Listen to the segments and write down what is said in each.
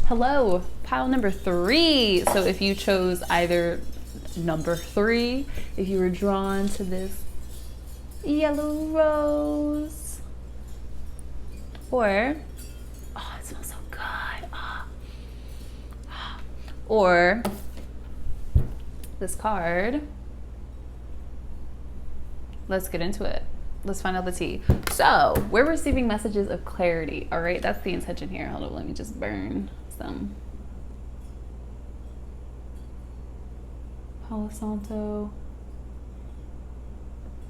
Hello, pile number 3. So if you chose either number 3, if you were drawn to this yellow rose, or, oh, it smells so good. Or this card, let's get into it. Let's find out the tea. So we're receiving messages of clarity. All right, that's the intention here. Hold on, let me just burn some Palo Santo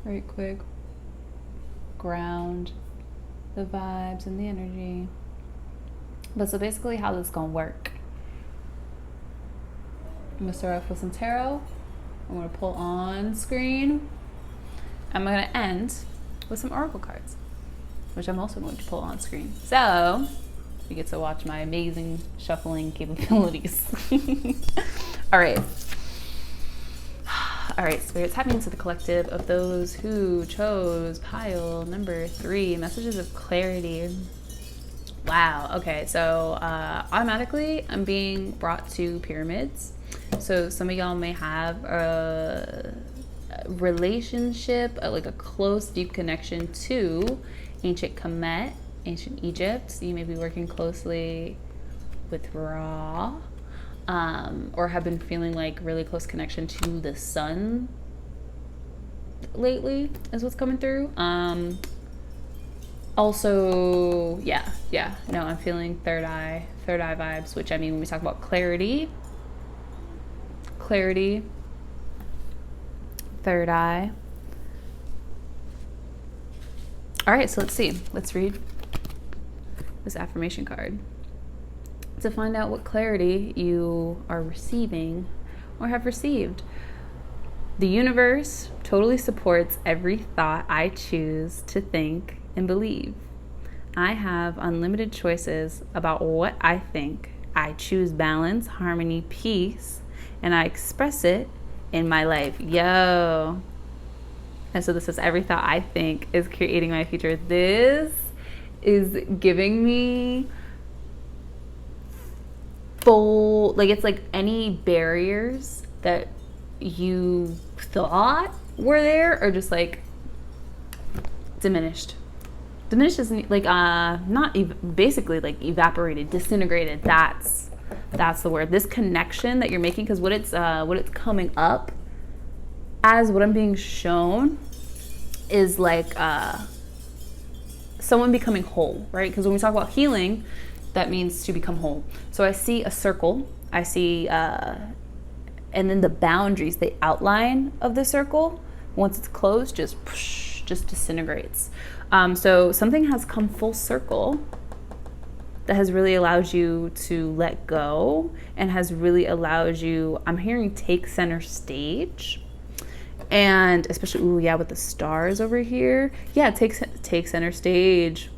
right quick. Ground the vibes and the energy. But so basically how this is gonna work, I'm gonna start off with some tarot. I'm gonna pull on screen. I'm gonna end with some oracle cards, which I'm also going to pull on screen. So you get to watch my amazing shuffling capabilities. All right. All right, Spirit, tap into the collective of those who chose pile number 3, messages of clarity. Wow, okay, so automatically I'm being brought to pyramids. So some of y'all may have a relationship, like a close, deep connection to ancient Kemet, ancient Egypt. You may be working closely with Ra, or have been feeling like really close connection to the sun lately is what's coming through. Also, no, I'm feeling third eye vibes, which, I mean, when we talk about clarity, third eye. All right, so let's see. Let's read this affirmation card to find out what clarity you are receiving or have received. The universe totally supports every thought I choose to think and believe. I have unlimited choices about what I think. I choose balance, harmony, peace, and I express it in my life. Yo. And so this is every thought I think is creating my future. This is giving me full, like, it's like any barriers that you thought were there are just like diminished. Diminished is like basically like evaporated, disintegrated. That's the word. This connection that you're making, because what it's coming up as, what I'm being shown is like someone becoming whole, right? Because when we talk about healing, that means to become whole. So I see a circle. I see, and then the boundaries, the outline of the circle, once it's closed, just disintegrates. So something has come full circle that has really allowed you to let go and has really allowed you, I'm hearing, take center stage. And especially, with the stars over here. Yeah, take center stage.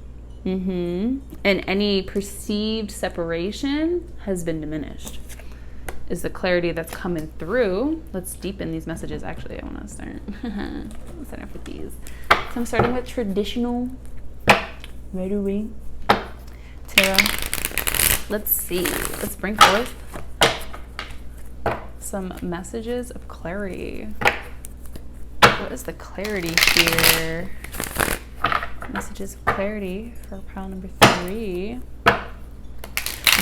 And any perceived separation has been diminished, is the clarity that's coming through. Let's deepen these messages. Actually, I want to start. Let's start off with these. So I'm starting with traditional Rider-Waite tarot. Let's see. Let's bring forth some messages of clarity. What is the clarity here? Messages of clarity for pile number 3.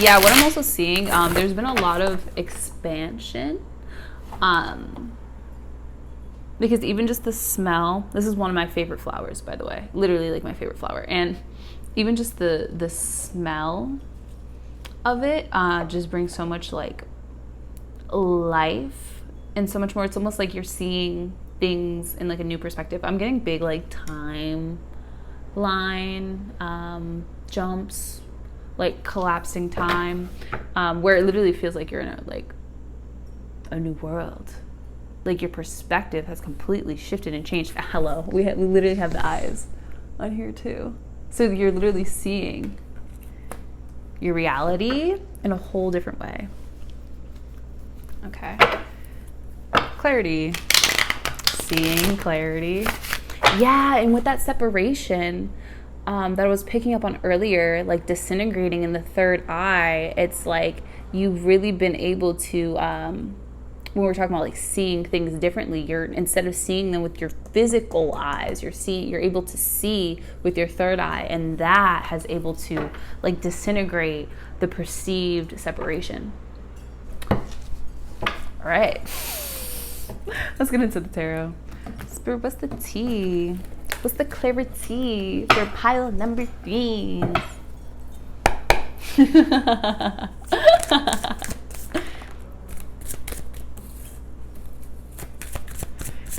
Yeah, what I'm also seeing, there's been a lot of expansion. Because even just the smell, this is one of my favorite flowers, by the way. Literally, like, my favorite flower. And even just the smell of it just brings so much, like, life and so much more. It's almost like you're seeing things in, like, a new perspective. I'm getting big, like, timeline jumps, like collapsing time, where it literally feels like you're in a new world. Like, your perspective has completely shifted and changed. Hello, we literally have the eyes on here too. So you're literally seeing your reality in a whole different way. Okay. Clarity. Seeing clarity. Yeah, and with that separation, that I was picking up on earlier, like disintegrating in the third eye. It's like you've really been able to, when we're talking about like seeing things differently, you're, instead of seeing them with your physical eyes, you're able to see with your third eye, and that has able to like disintegrate the perceived separation. All right, let's get into the tarot. Spirit, what's the tea? What's the clarity for pile number 3?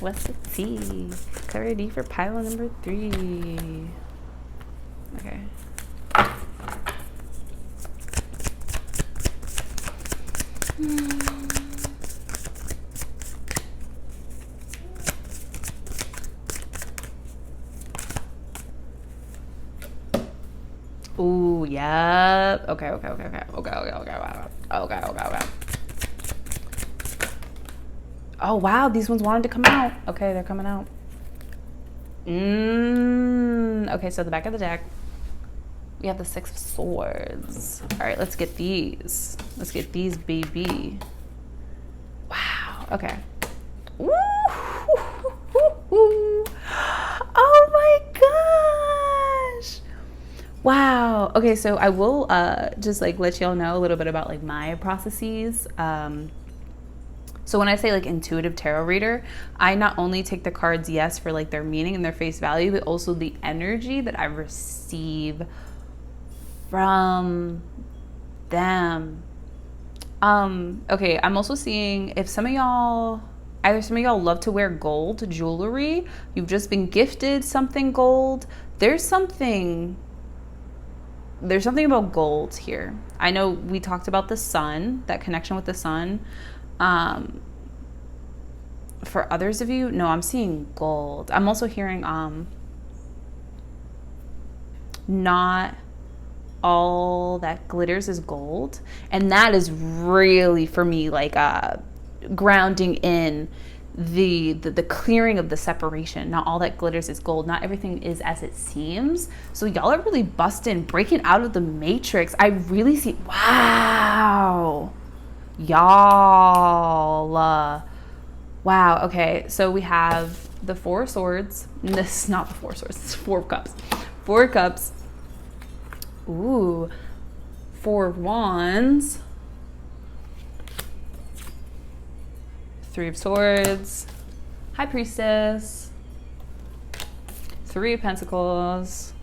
What's the tea? Clarity for pile number 3. Okay. Ooh, yep. Okay. Oh, wow, these ones wanted to come out. Okay, they're coming out. Okay, so the back of the deck, we have the 6 of Swords. All right, let's get these. Let's get these, baby. Wow, okay. Ooh. Oh my gosh. Wow. Okay, so I will just like let y'all know a little bit about like my processes. So when I say like intuitive tarot reader, I not only take the cards, yes, for like their meaning and their face value, but also the energy that I receive from them. Okay, I'm also seeing if some of y'all love to wear gold jewelry, you've just been gifted something gold. There's something about gold here. I know we talked about the sun, that connection with the sun. For others of you, no, I'm seeing gold. I'm also hearing not all that glitters is gold, and that is really for me like grounding in the clearing of the separation. Not all that glitters is gold. Not everything is as it seems. So y'all are really busting, breaking out of the matrix. I really see, wow, y'all. Wow. Okay, so we have the 4 of Swords. This is not the 4 of Swords. It's 4 of Cups. 4 of Cups. Ooh, 4 of Wands. 3 of Swords. High Priestess. 3 of Pentacles.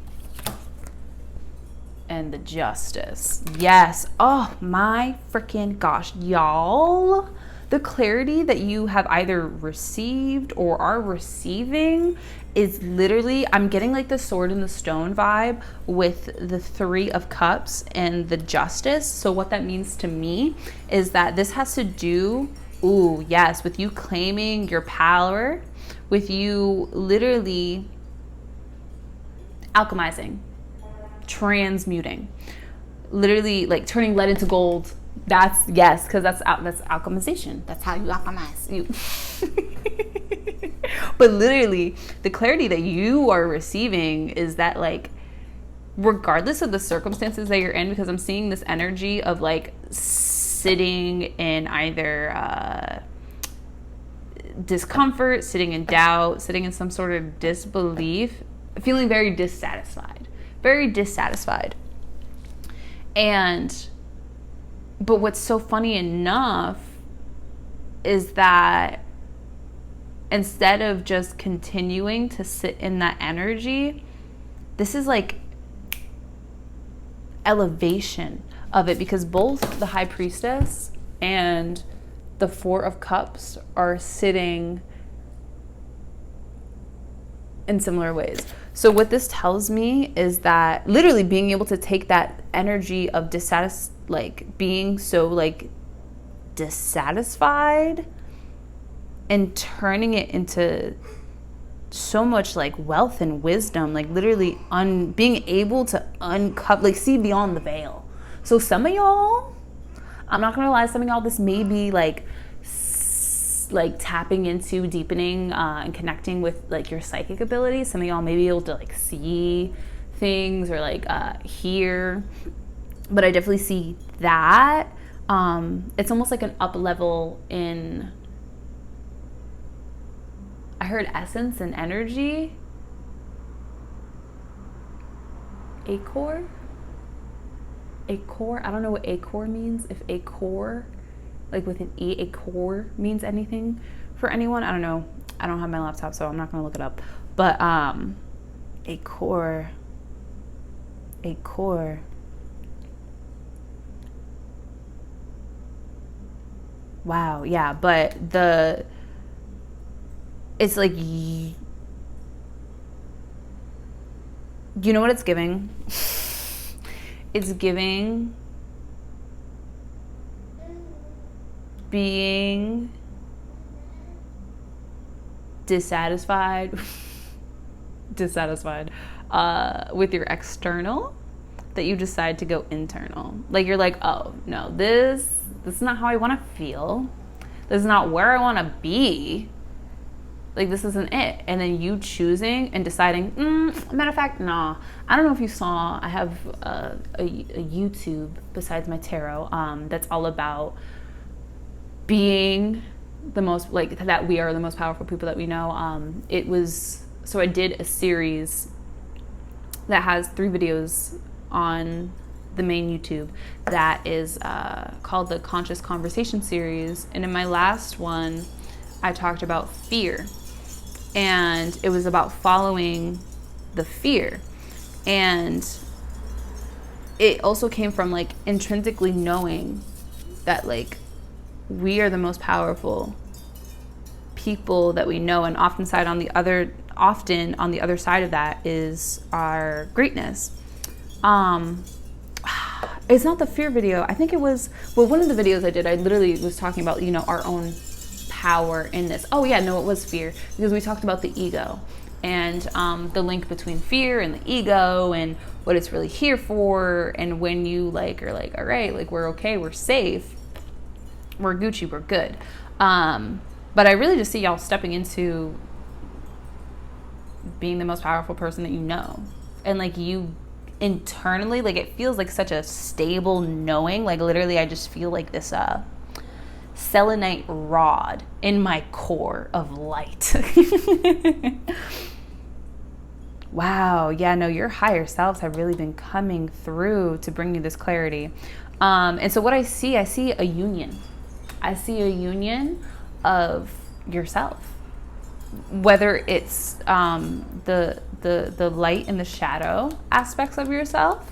And the Justice. Yes. Oh my freaking gosh, y'all. The clarity that you have either received or are receiving is literally, I'm getting like the Sword and the Stone vibe with the 3 of Cups and the Justice. So what that means to me is that this has to do, ooh, yes, with you claiming your power, with you literally alchemizing, transmuting, literally like turning lead into gold. That's, yes, because that's alchemization. That's how you alchemize. But literally, the clarity that you are receiving is that like, regardless of the circumstances that you're in, because I'm seeing this energy of like sitting in either discomfort, sitting in doubt, sitting in some sort of disbelief, feeling very dissatisfied. But what's so funny enough is that instead of just continuing to sit in that energy, this is like elevation of it, because both the High Priestess and the 4 of Cups are sitting in similar ways. So what this tells me is that literally being able to take that energy of being so like dissatisfied and turning it into so much like wealth and wisdom, like literally being able to uncover, like see beyond the veil. So some of y'all, I'm not gonna lie, some of y'all, this may be like tapping into deepening and connecting with like your psychic abilities. Some of y'all may be able to like see things or like here, but I definitely see that. It's almost like an up level in, I heard essence and energy. Acor? Acor? I don't know what acor means. If acor, like with an E, acor means anything for anyone. I don't know. I don't have my laptop, so I'm not going to look it up. But acor. Wow, yeah, but it's like, you know what it's giving? It's giving being dissatisfied with your external, that you decide to go internal. Like you're like, oh no, this is not how I want to feel. This is not where I want to be. Like, this isn't it. And then you choosing and deciding, matter of fact, nah. I don't know if you saw, I have a YouTube besides my tarot that's all about being the most, like, that we are the most powerful people that we know. So I did a series that has 3 videos on the main YouTube that is called the Conscious Conversation series. And in my last one, I talked about fear. And it was about following the fear. And it also came from like intrinsically knowing that like we are the most powerful people that we know, and often on the other side of that is our greatness. It's not the fear video. I think it was, well, one of the videos I did, I literally was talking about, you know, our own power in this. Oh yeah, no, it was fear, because we talked about the ego and the link between fear and the ego and what it's really here for. And when you like are like, all right, like we're okay, we're safe, we're Gucci, we're good. But I really just see y'all stepping into being the most powerful person that you know. And like you internally, like it feels like such a stable knowing. Like literally I just feel like this selenite rod in my core of light. Wow, yeah, no, your higher selves have really been coming through to bring you this clarity. And so what I see a union. I see a union of yourself, whether it's the light and the shadow aspects of yourself,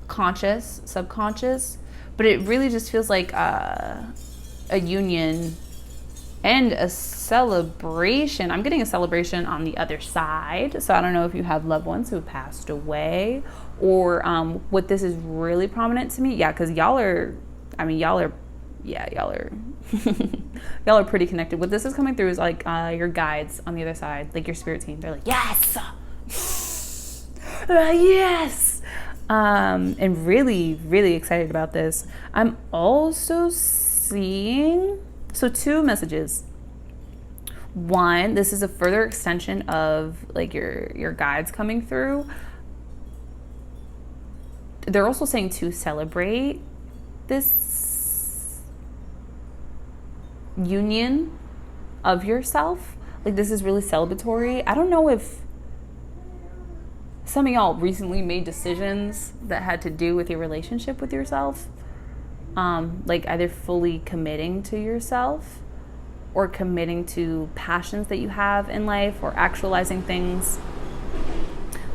conscious, subconscious, but it really just feels like a union and a celebration. I'm getting a celebration on the other side. So I don't know if you have loved ones who have passed away, or what this is really prominent to me. Yeah, because y'all are y'all are pretty connected. What this is coming through is like your guides on the other side, like your spirit team. They're like, yes, yes. And really, really excited about this. I'm also seeing, so 2 messages. One, this is a further extension of like your guides coming through. They're also saying to celebrate this union of yourself. Like this is really celebratory. I don't know if some of y'all recently made decisions that had to do with your relationship with yourself. Like either fully committing to yourself or committing to passions that you have in life or actualizing things.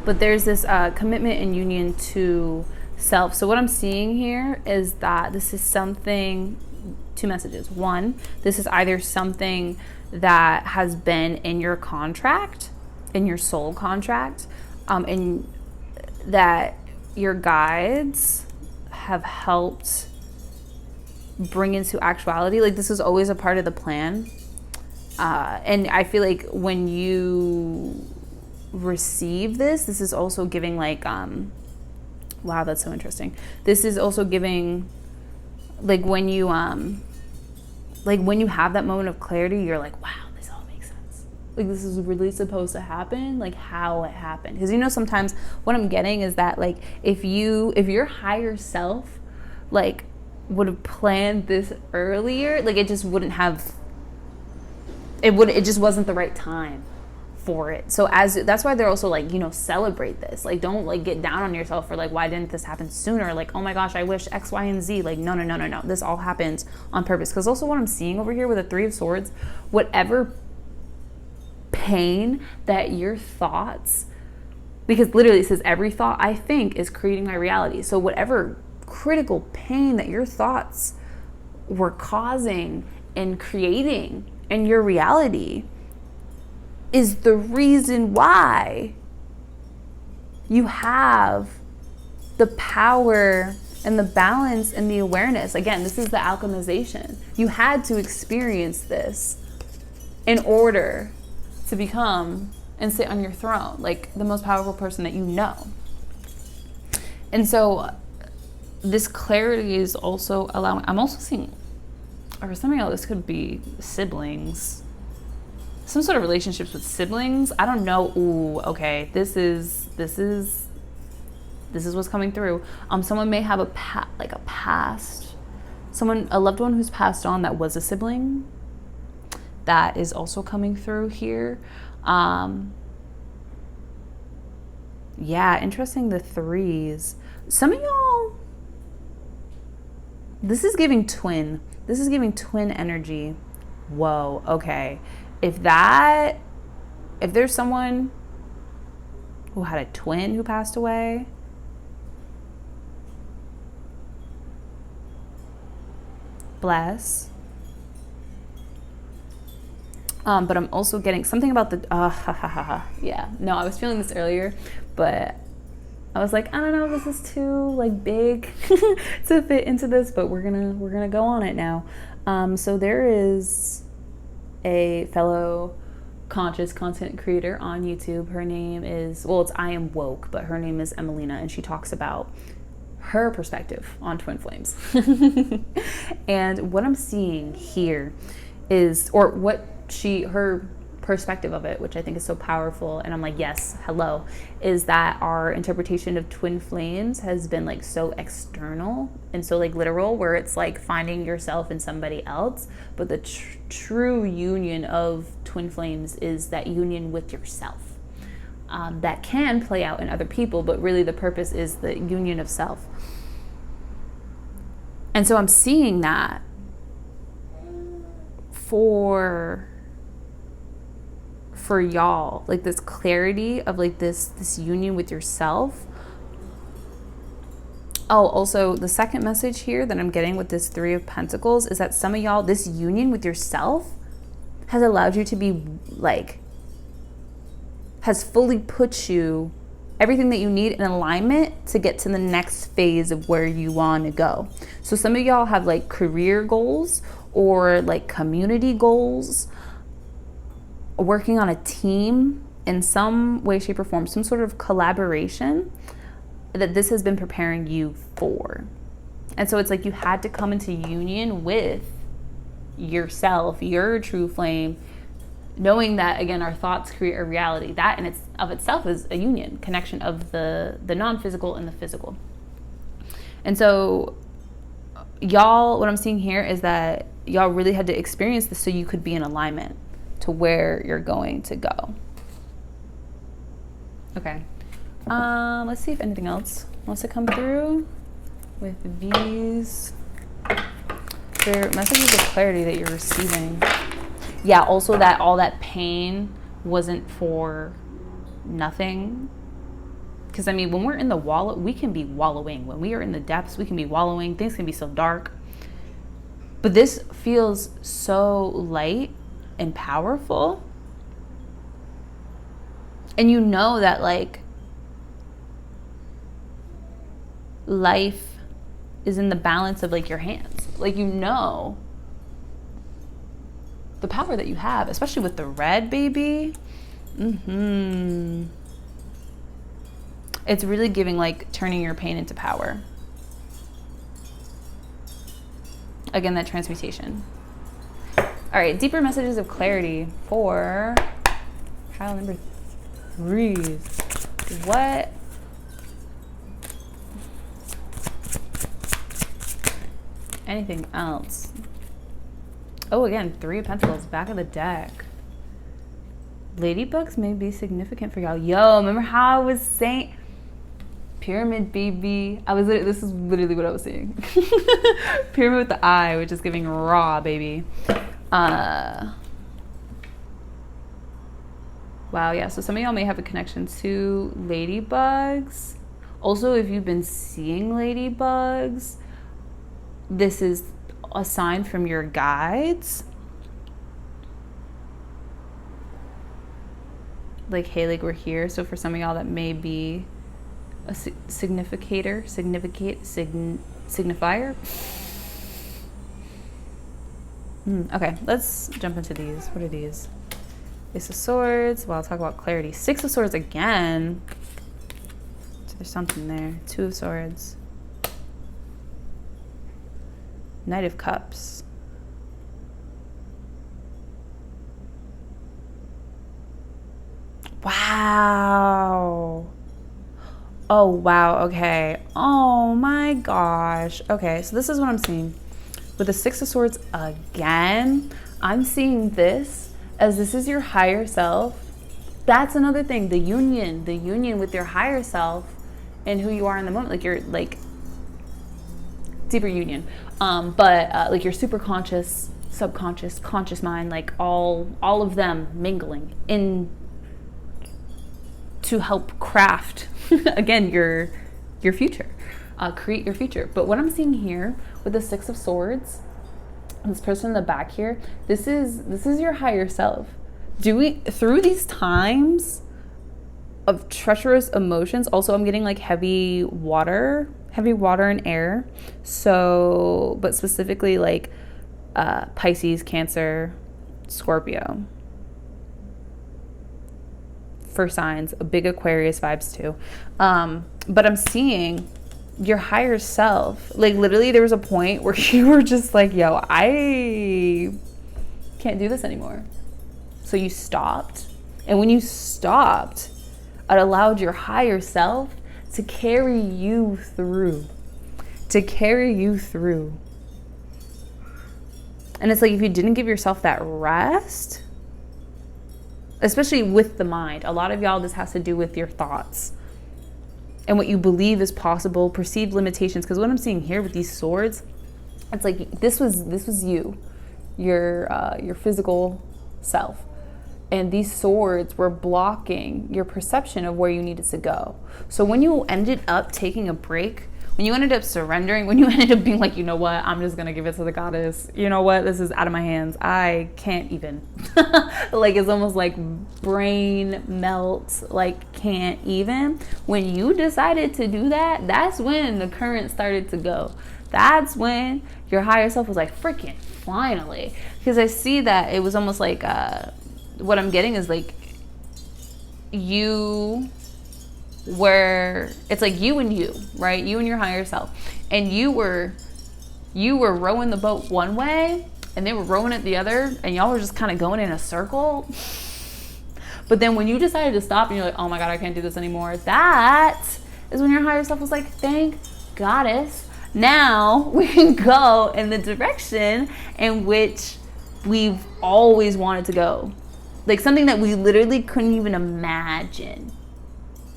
But there's this commitment and union to self. So what I'm seeing here is that this is something, 2 messages. One, this is either something that has been in your contract, in your soul contract, and that your guides have helped bring into actuality. Like this is always a part of the plan. And I feel like when you receive this is also giving like, wow, that's so interesting. This is also giving, like when you have that moment of clarity, you're like, wow, this all makes sense. Like, this is really supposed to happen, like how it happened. Because, you know, sometimes what I'm getting is that, like, if your higher self, like, would have planned this earlier, like, it just wouldn't have, it just wasn't the right time for it. So that's why they're also like, you know, celebrate this. Like, don't like get down on yourself for like, why didn't this happen sooner? Like, oh my gosh, I wish X, Y, and Z. Like, no. This all happened on purpose. Because also what I'm seeing over here with the Three of Swords, whatever pain that your thoughts, because literally it says every thought I think is creating my reality. So whatever critical pain that your thoughts were causing and creating in your reality is the reason why you have the power and the balance and the awareness. Again, this is the alchemization. You had to experience this in order to become and sit on your throne, like the most powerful person that you know. And so this clarity is also allowing, I'm also seeing, or something else, this could be siblings, some sort of relationships with siblings. I don't know. Ooh, okay. This is what's coming through. Someone may have a past, a loved one who's passed on that was a sibling. That is also coming through here. Yeah, interesting. The threes. Some of y'all, this is giving twin. This is giving twin energy. Whoa. Okay. If there's someone who had a twin who passed away, bless. But I'm also getting something about the, yeah, no, I was feeling this earlier, but I was like, I don't know, this is too like big to fit into this, but we're gonna go on it now. So there is a fellow conscious content creator on YouTube. Her name is, well, it's I Am Woke, but her name is Emelina, and she talks about her perspective on twin flames. And what I'm seeing here is, or what her perspective of it, which I think is so powerful, and I'm like, yes, hello, is that our interpretation of twin flames has been like so external and so like literal, where it's like finding yourself in somebody else. But the true union of twin flames is that union with yourself. That can play out in other people, but really the purpose is the union of self. And so I'm seeing that for y'all, like this clarity of like this union with yourself. Oh, also the second message here that I'm getting with this Three of Pentacles is that some of y'all, this union with yourself has allowed you to be like, has fully put you everything that you need in alignment to get to the next phase of where you want to go. So some of y'all have like career goals or like community goals, working on a team in some way, shape, or form, some sort of collaboration that this has been preparing you for. And so it's like you had to come into union with yourself, your true flame, knowing that, again, our thoughts create a reality. That in of itself is a union, connection of the non-physical and the physical. And so y'all, what I'm seeing here is that y'all really had to experience this so you could be in alignment to where you're going to go. Okay. Let's see if anything else wants to come through with these. There messages of clarity that you're receiving. Yeah, also that all that pain wasn't for nothing. Because I mean, when we're in the wallow, we can be wallowing. When we are in the depths, we can be wallowing. Things can be so dark. But this feels so light and powerful. And you know that like life is in the balance of like your hands. Like, you know the power that you have, especially with the red, baby. It's really giving like turning your pain into power. Again, that transmutation. All right, deeper messages of clarity for Pile number 3. What? Anything else? Oh, again, 3 of Pentacles, back of the deck. Ladybugs may be significant for y'all. Yo, remember how I was saying pyramid, baby? This is literally what I was saying. Pyramid with the eye, which is giving raw, baby. Wow, yeah, so some of y'all may have a connection to ladybugs. Also, if you've been seeing ladybugs, this is a sign from your guides. Like, hey, like, we're here. So for some of y'all, that may be a signifier. Okay, let's jump into these. What are these? Ace of Swords. Well, I'll talk about clarity. 6 of Swords again. So there's something there. 2 of Swords. Knight of Cups. Wow. Oh, wow. Okay. Oh my gosh. Okay, so this is what I'm seeing. With the 6 of Swords again, I'm seeing this as this is your higher self. That's another thing. The union with your higher self and who you are in the moment. Like, you're like deeper union. Like your super conscious, subconscious, conscious mind, like all of them mingling in to help craft again your future, create your future. But what I'm seeing here with the 6 of Swords, this person in the back here, this is your higher self through these times of treacherous emotions. Also, I'm getting like heavy water and air. So, but specifically like Pisces, Cancer, Scorpio. For signs, a big Aquarius vibes too. But I'm seeing your higher self. Like, literally there was a point where you were just like, yo, I can't do this anymore. So you stopped. And when you stopped, it allowed your higher self to carry you through. And it's like, if you didn't give yourself that rest, especially with the mind, a lot of y'all, this has to do with your thoughts and what you believe is possible, perceived limitations. Because what I'm seeing here with these swords, it's like this was you, your physical self. And these swords were blocking your perception of where you needed to go. So when you ended up taking a break, when you ended up surrendering, when you ended up being like, you know what, I'm just going to give it to the goddess. You know what, this is out of my hands. I can't even. Like, it's almost like brain melts, like can't even. When you decided to do that, that's when the current started to go. That's when your higher self was like, freaking finally. Because I see that it was almost like, what I'm getting is like you were, it's like you and you, right? You and your higher self. And you were rowing the boat one way and they were rowing it the other, and y'all were just kind of going in a circle. But then when you decided to stop and you're like, oh my God, I can't do this anymore. That is when your higher self was like, thank goddess. Now we can go in the direction in which we've always wanted to go. Like something that we literally couldn't even imagine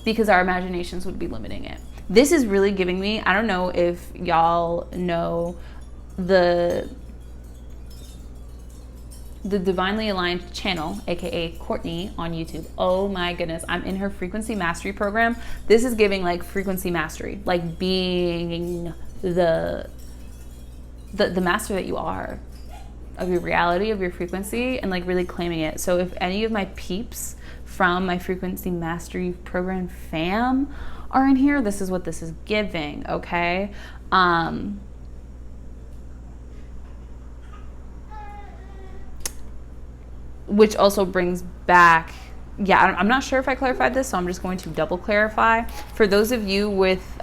because our imaginations would be limiting it. This is really giving me, I don't know if y'all know the Divinely Aligned channel, aka Courtney on YouTube. Oh my goodness, I'm in her frequency mastery program. This is giving like frequency mastery, like being the master that you are of your reality, of your frequency, and like really claiming it. So if any of my peeps from my frequency mastery program fam are in here, this is what this is giving, okay? Which also brings back, yeah, I'm not sure if I clarified this, so I'm just going to double clarify. For those of you with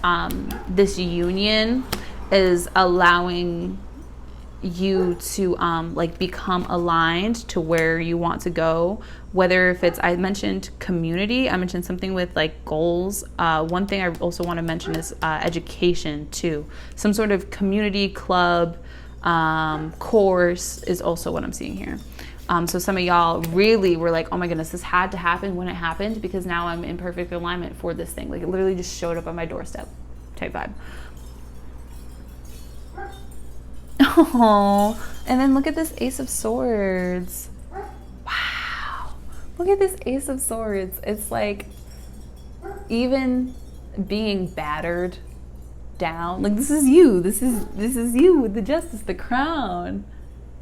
this union is allowing you to like become aligned to where you want to go, whether if it's, I mentioned community, I mentioned something with like goals. One thing I also want to mention is education too. Some sort of community club, course is also what I'm seeing here. So some of y'all really were like, oh my goodness, this had to happen when it happened, because now I'm in perfect alignment for this thing. Like it literally just showed up on my doorstep type vibe. Oh, and then look at this Ace of Swords. Wow. Look at this Ace of Swords. It's like, even being battered down, like this is you. This is you with the Justice, the crown.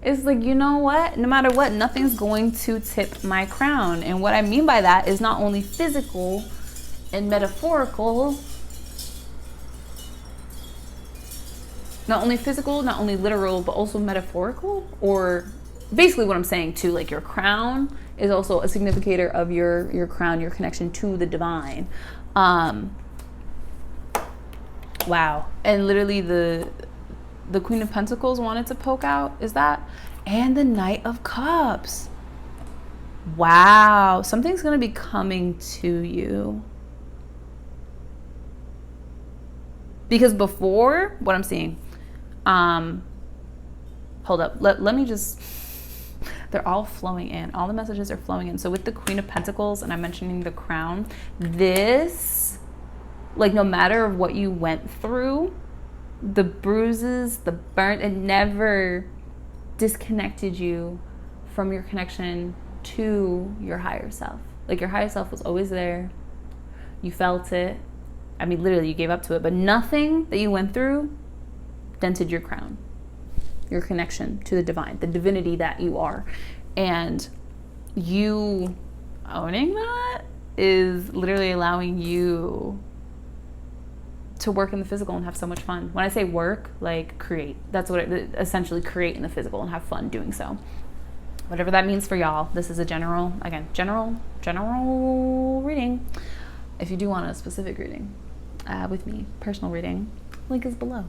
It's like, you know what? No matter what, nothing's going to tip my crown. And what I mean by that is not only physical and metaphorical, not only physical, not only literal, but also metaphorical. Or basically what I'm saying too, like your crown is also a significator of your crown, your connection to the divine. Wow. And literally the Queen of Pentacles wanted to poke out, is that? And the Knight of Cups. Wow. Something's going to be coming to you. Because before, what I'm seeing, hold up, let me just, they're all flowing in. All the messages are flowing in. So with the Queen of Pentacles, and I'm mentioning the crown, this, like no matter what you went through, the bruises, the burn, it never disconnected you from your connection to your higher self. Like your higher self was always there. You felt it. I mean, literally you gave up to it, but nothing that you went through dented your crown, your connection to the divine, the divinity that you are. And you owning that is literally allowing you to work in the physical and have so much fun. When I say work, like create. That's what it essentially, create in the physical and have fun doing so. Whatever that means for y'all. This is a general reading. If you do want a specific reading with me, personal reading, link is below.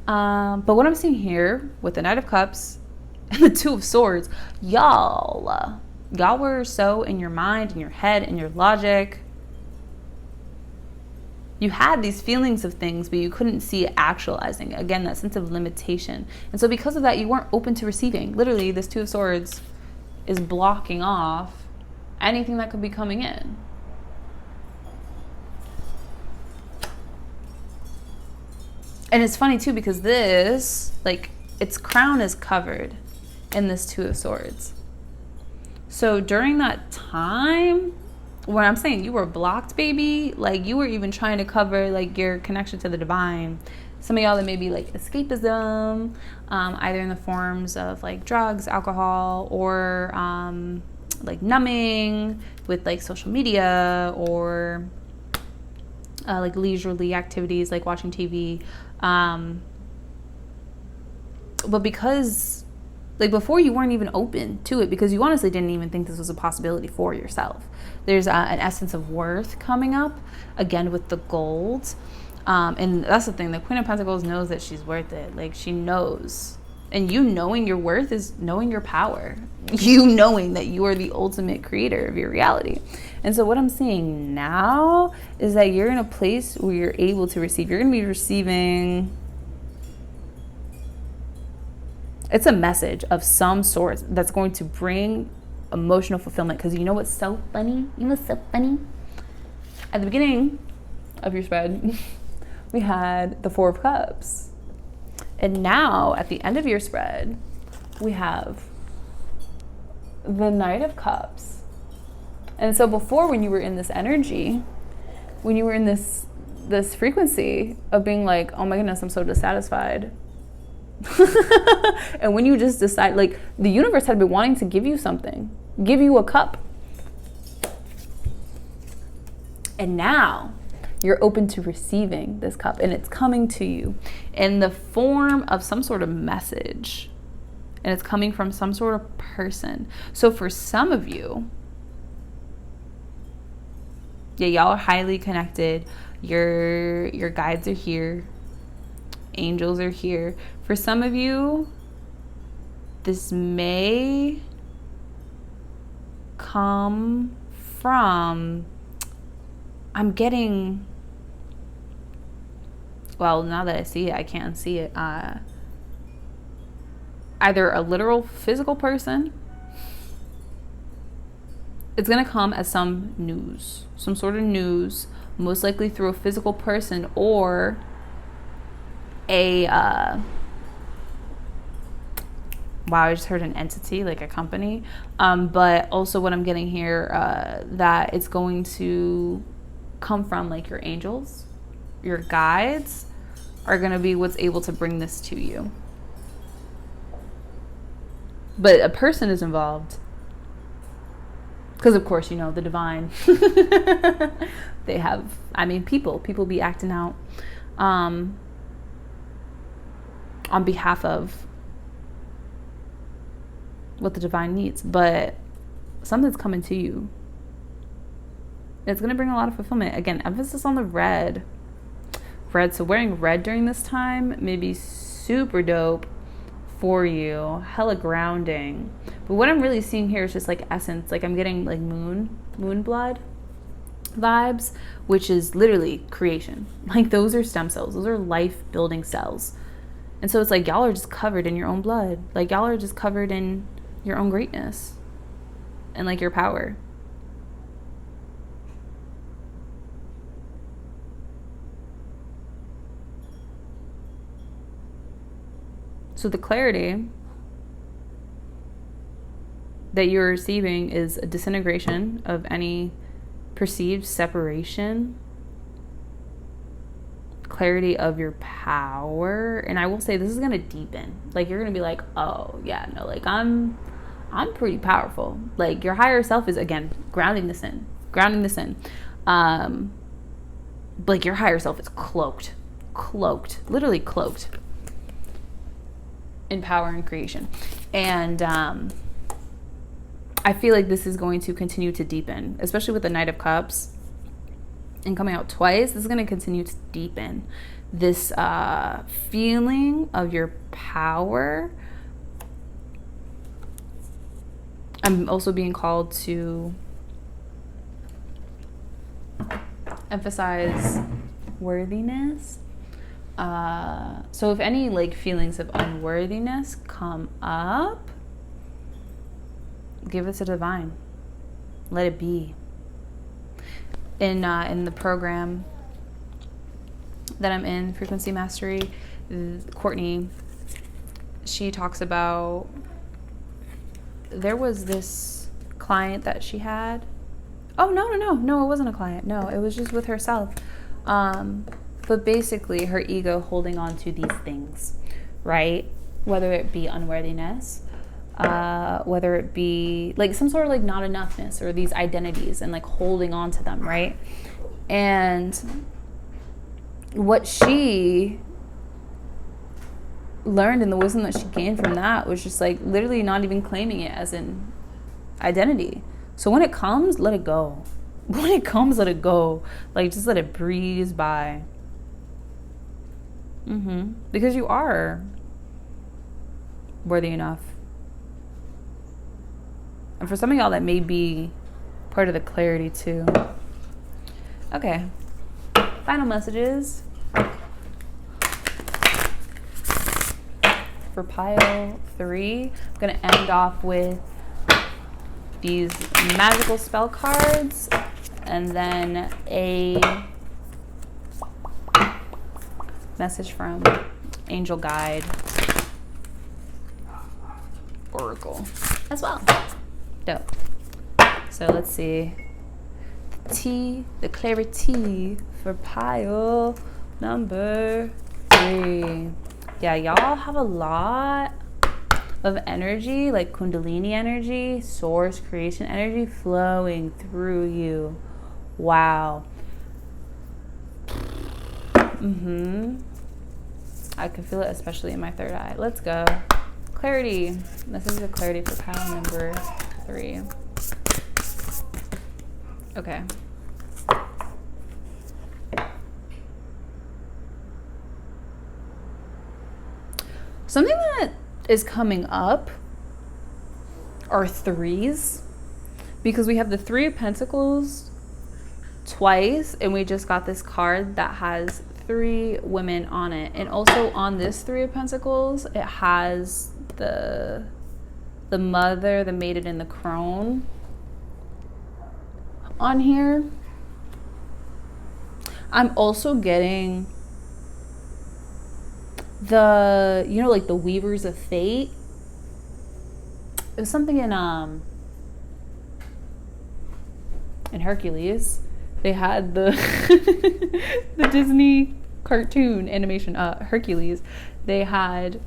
But what I'm seeing here with the Knight of Cups and the Two of Swords, y'all were so in your mind, in your head, in your logic. You had these feelings of things, but you couldn't see it actualizing. Again, that sense of limitation. And so because of that, you weren't open to receiving. Literally, this Two of Swords is blocking off anything that could be coming in. And it's funny too, because this, like, its crown is covered in this Two of Swords. So during that time, when I'm saying you were blocked, baby, like you were even trying to cover like your connection to the divine. Some of y'all that may be like escapism, either in the forms of like drugs, alcohol, or like numbing with like social media, or like leisurely activities like watching TV. But because like before you weren't even open to it, because you honestly didn't even think this was a possibility for yourself. There's an essence of worth coming up, again, with the gold. And that's the thing. The Queen of Pentacles knows that she's worth it. Like, she knows. And you knowing your worth is knowing your power. You knowing that you are the ultimate creator of your reality. And so what I'm seeing now is that you're in a place where you're able to receive. You're going to be receiving... It's a message of some sort that's going to bring emotional fulfillment. Because you know what's so funny? You know what's so funny? At the beginning of your spread, we had the Four of Cups. And now, at the end of your spread, we have the Knight of Cups. And so before, when you were in this energy, when you were in this frequency of being like, oh my goodness, I'm so dissatisfied. And when you just decide, like, the universe had been wanting to give you something, give you a cup. And now you're open to receiving this cup, and it's coming to you in the form of some sort of message, and it's coming from some sort of person. So for some of you, yeah, y'all are highly connected. Your guides are here. Angels are here. For some of you, this may come from, I'm getting, well, now that I see it, I can't see it. Either a literal physical person. It's going to come as some news, some sort of news, most likely through a physical person or a, wow, I just heard an entity, like a company. But also what I'm getting here, that it's going to come from like your angels, your guides are going to be what's able to bring this to you. But a person is involved. Because, of course, you know, the divine, they have, I mean, people be acting out on behalf of what the divine needs. But something's coming to you. It's going to bring a lot of fulfillment. Again, emphasis on the red. So wearing red during this time may be super dope for you, hella grounding. But what I'm really seeing here is just like essence. Like I'm getting like moon blood vibes, which is literally creation. Like those are stem cells. Those are life building cells. And so it's like y'all are just covered in your own blood. Like y'all are just covered in your own greatness and like your power. So the clarity that you're receiving is a disintegration of any perceived separation, clarity of your power. And I will say this is going to deepen. Like you're going to be like, oh yeah, no, like I'm pretty powerful. Like your higher self is, again, grounding this in. Like your higher self is cloaked, literally cloaked in power and creation. And I feel like this is going to continue to deepen, especially with the Knight of Cups and coming out twice. This is going to continue to deepen this feeling of your power. I'm also being called to emphasize worthiness. So if any like feelings of unworthiness come up, give it to divine. Let it be. In the program that I'm in, Frequency Mastery, Courtney, she talks about, there was this client that she had. Oh, no, it wasn't a client. No, it was just with herself. But basically her ego holding on to these things, right? Whether it be unworthiness, whether it be like some sort of like not enoughness or these identities and like holding on to them, right? And what she learned and the wisdom that she gained from that was just like literally not even claiming it as an identity. So when it comes, let it go. When it comes, let it go. Like just let it breeze by. Because you are worthy enough. And for some of y'all, that may be part of the clarity too. Okay. Final messages for pile 3. I'm going to end off with these magical spell cards and then a message from Angel Guide Oracle as well. Dope. So let's see. The clarity for pile number 3. Yeah, y'all have a lot of energy, like Kundalini energy, source creation energy flowing through you. Wow. I can feel it, especially in my third eye. Let's go. Clarity. This is the clarity for pile number 3. Okay. Something that is coming up are threes, because we have the Three of Pentacles twice, and we just got this card that has 3 women on it. And also on this Three of Pentacles, it has the mother, the maiden, and the crone on here. I'm also getting the, you know, like the Weavers of Fate. It was something in Hercules. They had the the Disney cartoon animation Hercules. They had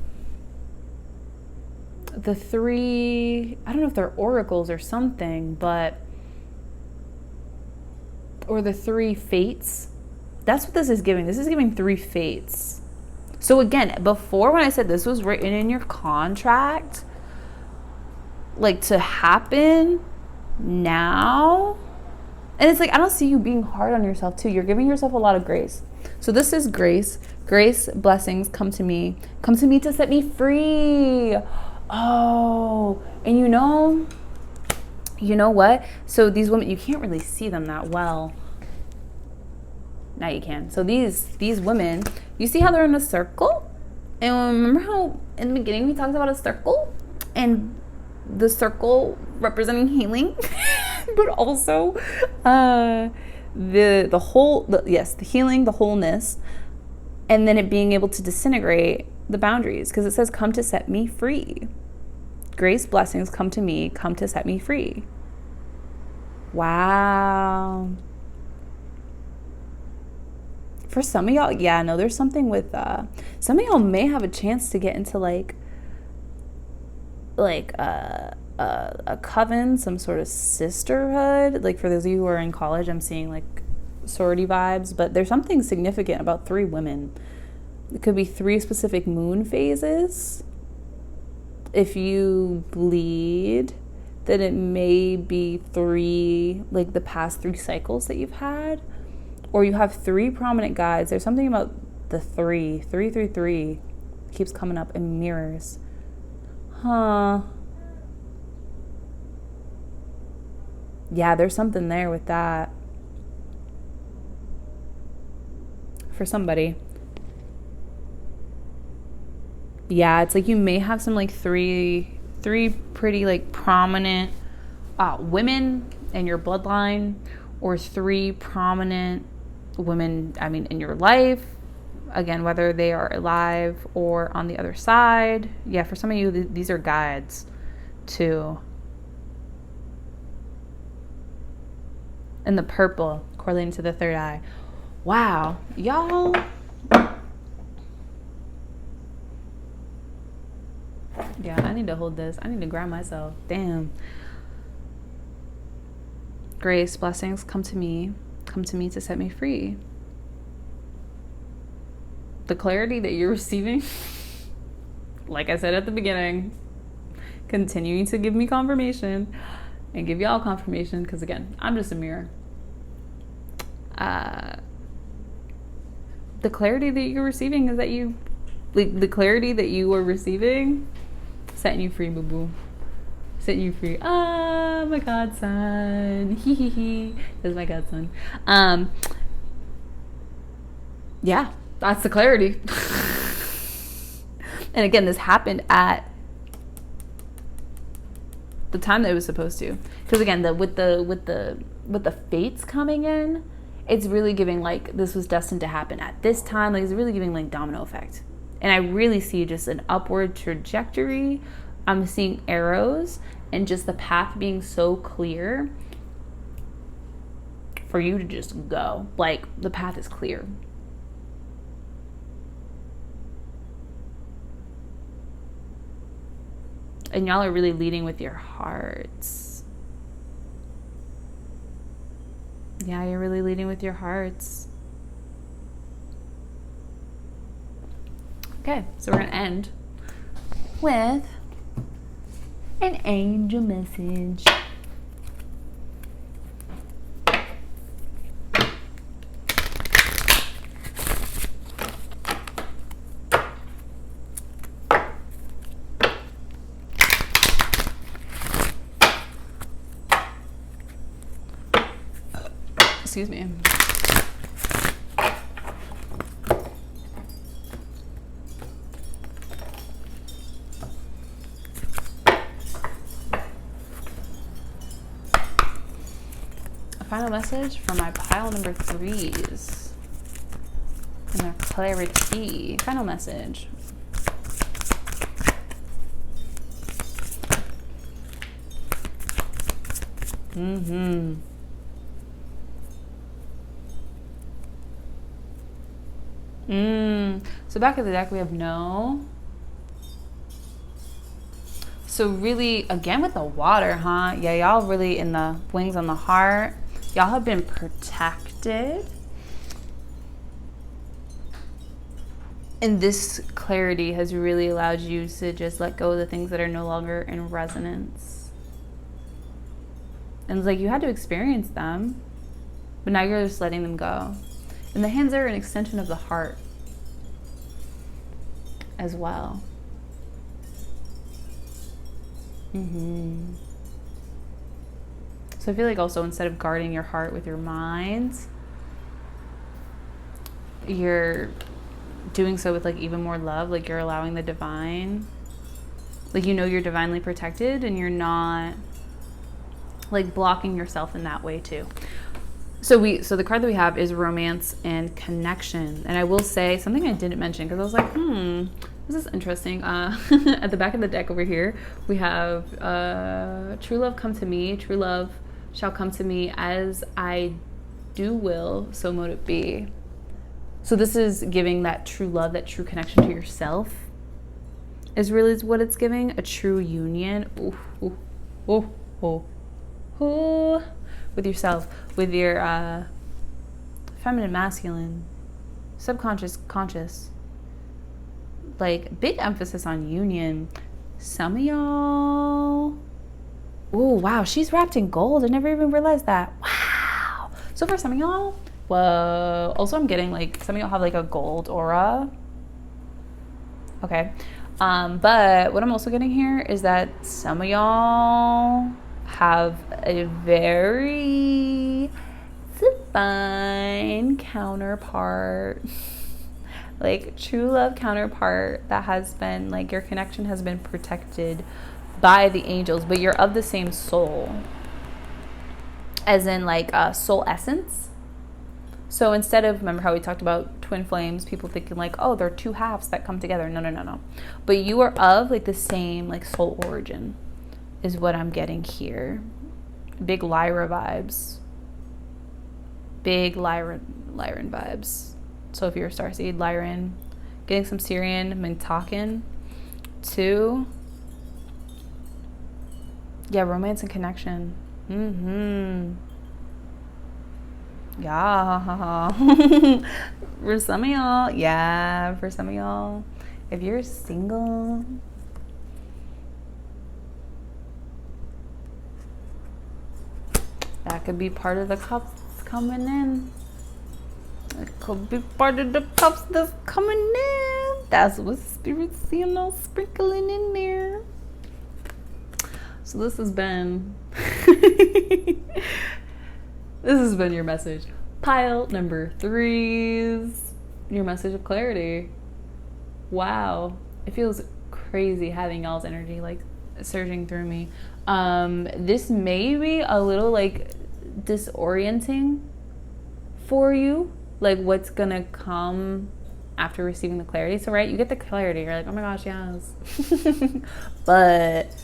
the 3, I don't know if they're oracles or something, but, or the 3 fates. That's what this is giving. This is giving 3 fates. So again, before, when I said this was written in your contract, like, to happen now, and it's like, I don't see you being hard on yourself too. You're giving yourself a lot of grace. So this is grace. Grace, blessings come to me. Come to me to set me free. Oh, and you know what? So these women, you can't really see them that well. Now you can. So these women, you see how they're in a circle? And remember how in the beginning we talked about a circle? And the circle representing healing, but also the whole, yes, the healing, the wholeness, and then it being able to disintegrate the boundaries, because it says, come to set me free. Grace, blessings come to me, come to set me free. Wow. For some of y'all, yeah, no, there's something with, some of y'all may have a chance to get into like a coven, some sort of sisterhood. Like, for those of you who are in college, I'm seeing like sorority vibes, but there's something significant about 3 women. It could be 3 specific moon phases. If you bleed, then it may be 3, like the past 3 cycles that you've had, or you have 3 prominent guides. There's something about the 3 keeps coming up in mirrors. Huh. Yeah, there's something there with that. For somebody. Yeah, it's like you may have some like 3 pretty like prominent women in your bloodline, or 3 prominent women, I mean, in your life. Again, whether they are alive or on the other side. Yeah, for some of you, these are guides too. And the purple correlating to the 3rd eye. Wow, y'all. Yeah, I need to hold this. I need to ground myself. Damn. Grace, blessings come to me to set me free. The clarity that you're receiving, like I said at the beginning, continuing to give me confirmation and give y'all confirmation, because again, I'm just a mirror. The clarity that you're receiving is that the clarity that you are receiving, setting you free, boo boo. Setting you free. Ah, my godson. Hee hee hee. That's my godson. Yeah, that's the clarity. And again, this happened at the time that it was supposed to. Because again, with the fates coming in, it's really giving like this was destined to happen at this time. Like, it's really giving like domino effect. And I really see just an upward trajectory. I'm seeing arrows and just the path being so clear for you to just go. Like, the path is clear. And y'all are really leading with your hearts. Yeah, you're really leading with your hearts. Okay, so we're going to end with an angel message. Excuse me. A final message for my pile number 3s and their clarity. Final message. So back of the deck, we have no. So really, again with the water, huh? Yeah, y'all really in the wings on the heart. Y'all have been protected. And this clarity has really allowed you to just let go of the things that are no longer in resonance. And it's like you had to experience them, but now you're just letting them go. And the hands are an extension of the heart as well. So I feel like also instead of guarding your heart with your mind, you're doing so with like even more love. Like you're allowing the divine, like you know you're divinely protected and you're not like blocking yourself in that way too. So the card that we have is romance and connection. And I will say something I didn't mention because I was like, this is interesting. At the back of the deck over here, we have true love come to me. True love shall come to me as I do will, so mote it be. So this is giving that true love, that true connection to yourself is really what it's giving. A true union. With yourself, with your feminine, masculine, subconscious, conscious. Like big emphasis on union. Some of y'all, oh wow, she's wrapped in gold. I never even realized that. Wow. So for some of y'all, whoa. Also I'm getting like some of y'all have like a gold aura. Okay. But what I'm also getting here is that some of y'all have a very divine counterpart, like true love counterpart that has been like your connection has been protected by the angels, but you're of the same soul, as in like soul essence. So instead of, remember how we talked about twin flames, people thinking like, oh, they're two halves that come together. No. But you are of like the same like soul origin is what I'm getting here. Big Lyra vibes. Big Lyran vibes. So if you're a starseed, Lyran. Getting some Syrian, Mintakan. 2. Yeah, romance and connection. Yeah. For some of y'all, yeah, for some of y'all, if you're single, that could be part of the cups coming in. It could be part of the cups that's coming in. That's what Spirit's seeing all sprinkling in there. So this has been this has been your message. Pile number 3's your message of clarity. Wow. It feels crazy having y'all's energy like surging through me. This may be a little like disorienting for you, like what's gonna come after receiving the clarity. So right, you get the clarity, you're like, oh my gosh, yes. But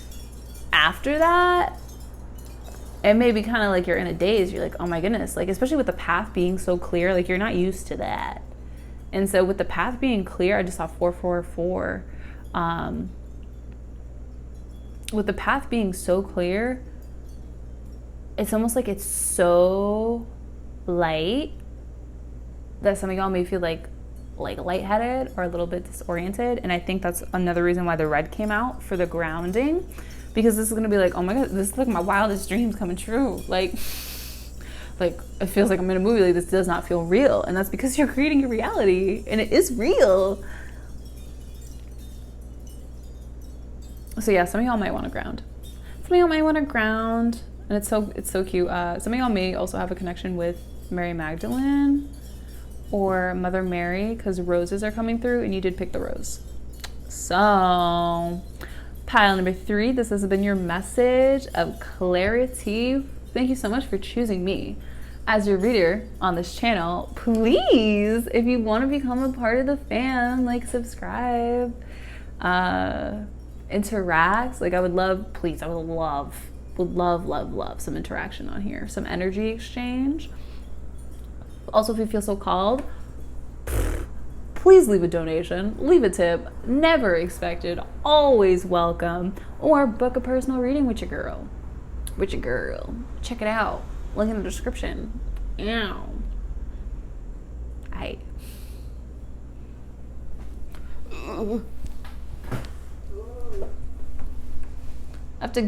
after that, it may be kind of like you're in a daze. You're like, oh my goodness, like especially with the path being so clear, like you're not used to that. And so with the path being clear, I just saw 444. With the path being so clear, it's almost like it's so light that some of y'all may feel like lightheaded or a little bit disoriented. And I think that's another reason why the red came out for the grounding, because this is gonna be like, oh my god, this is like my wildest dreams coming true. Like it feels like I'm in a movie. Like this does not feel real, and that's because you're creating your reality, and it is real. So yeah, some of y'all might want to ground. Some of y'all might want to ground, and it's so cute. Some of y'all may also have a connection with Mary Magdalene or Mother Mary, because roses are coming through, and you did pick the rose. So, pile number 3, this has been your message of clarity. Thank you so much for choosing me as your reader on this channel. Please, if you want to become a part of the fam, like, subscribe, interact. Like, I would love, please, I would love some interaction on here, some energy exchange. Also, if you feel so called, please leave a donation, leave a tip, never expected, always welcome, or book a personal reading with your girl. Check it out. Link in the description. Ow. I have to